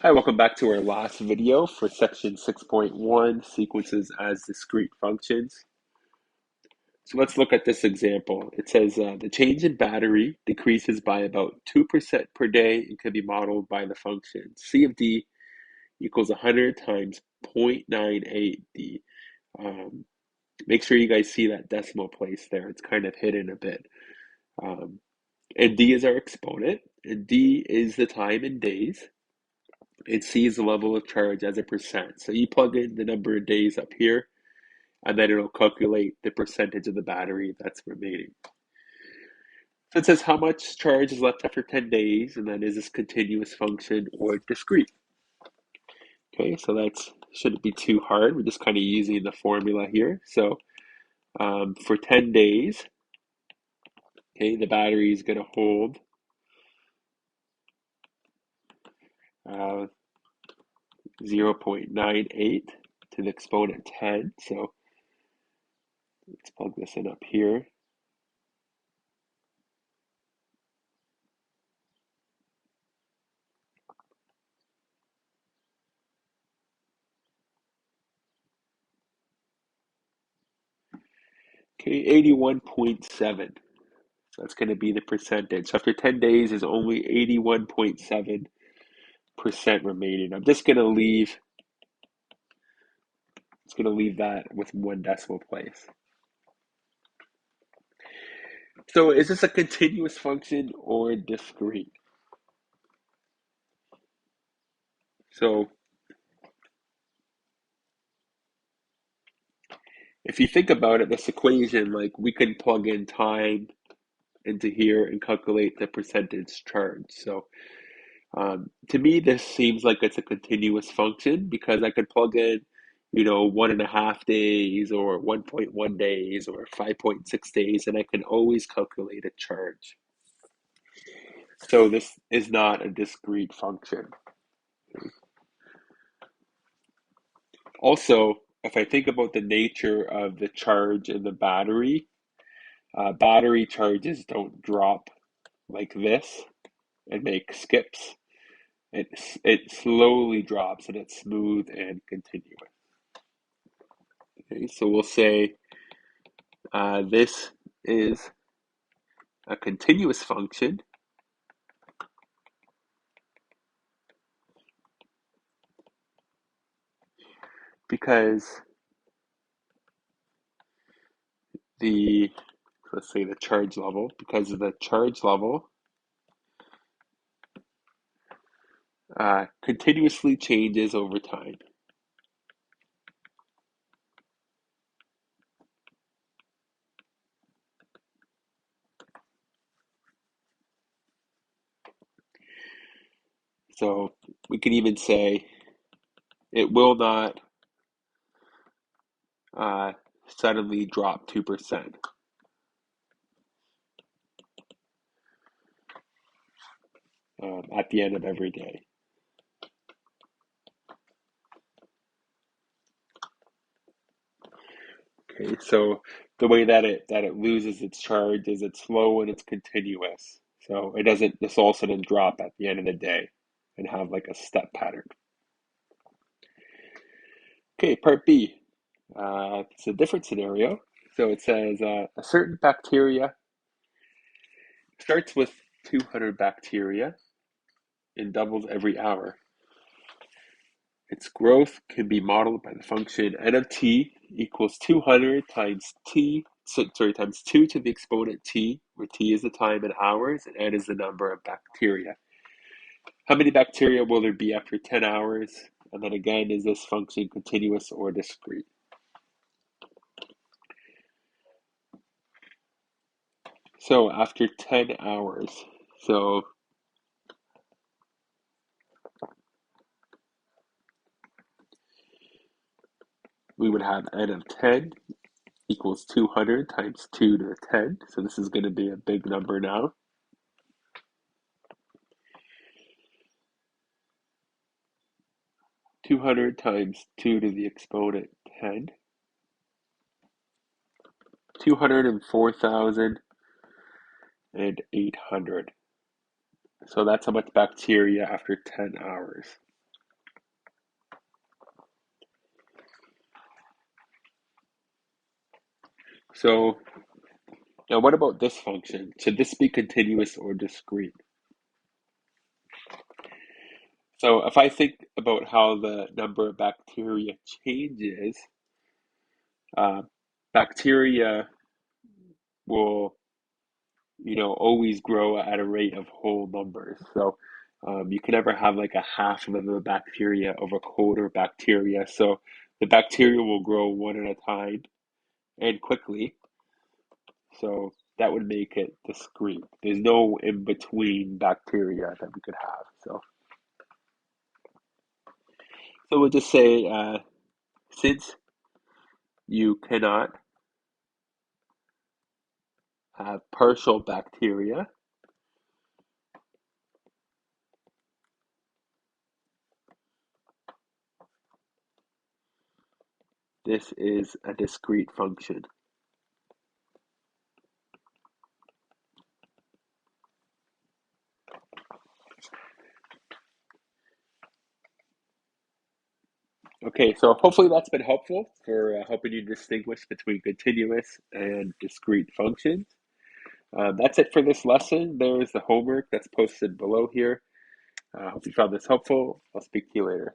Hi, welcome back to our last video for section 6.1, sequences as discrete functions. So let's look at this example. It says the change in battery decreases by about 2% per day and can be modeled by the function C of D equals 100 times 0.98D. Um, Make sure you guys see that decimal place there. It's kind of hidden a bit. Um, and D is our exponent, and D is the time in days. It sees the level of charge as a percent. So you plug in the number of days up here, and then it'll calculate the percentage of the battery that's remaining. So it says how much charge is left after 10 days, and then is this continuous function or discrete? Okay, so that shouldn't be too hard. We're just kind of using the formula here. So for 10 days, okay, the battery is going to hold uh, 0.98 to the exponent 10. So let's plug this in up here. Okay, 81.7. So that's going to be the percentage. So after 10 days, there's only 81.7% remaining. I'm just going to leave, it's going to leave that with one decimal place. So is this a continuous function or discrete? So if you think about it, this equation, like we can plug in time into here and calculate the percentage charge. So to me, this seems like it's a continuous function because I could plug in, 1.5 days or 1.1 days or 5.6 days, and I can always calculate a charge. So this is not a discrete function. Also, if I think about the nature of the charge in the battery, battery charges don't drop like this and make skips. It slowly drops and it's smooth and continuous. Okay, so we'll say this is a continuous function because the, let's say the charge level, because of the charge level continuously changes over time. So we can even say it will not uh, suddenly drop 2% at the end of every day. Okay, so the way that it loses its charge is it's slow and it's continuous. So it doesn't just all of a sudden drop at the end of the day and have like a step pattern. Okay, part B. It's a different scenario. So it says a certain bacteria starts with 200 bacteria and doubles every hour. Its growth can be modeled by the function n of t equals 200 times times 2 to the exponent t, where t is the time in hours and n is the number of bacteria. How many bacteria will there be after 10 hours? And then again, is this function continuous or discrete? So after 10 hours, so we would have n of 10 equals 200 times 2 to the 10. So this is going to be a big number now. 200 times 2 to the exponent 10. 204,800. So that's how much bacteria after 10 hours. So now what about this function? Should this be continuous or discrete? So if I think about how the number of bacteria changes, uh, bacteria will, always grow at a rate of whole numbers. So you can never have like a half of a bacteria of a quarter bacteria. So the bacteria will grow one at a time and quickly. So that would make it discrete. There's no in between bacteria that we could have. So we'll just say since you cannot have partial bacteria, this is a discrete function. Okay, so hopefully that's been helpful for helping you distinguish between continuous and discrete functions. That's it for this lesson. There's the homework that's posted below here. I hope you found this helpful. I'll speak to you later.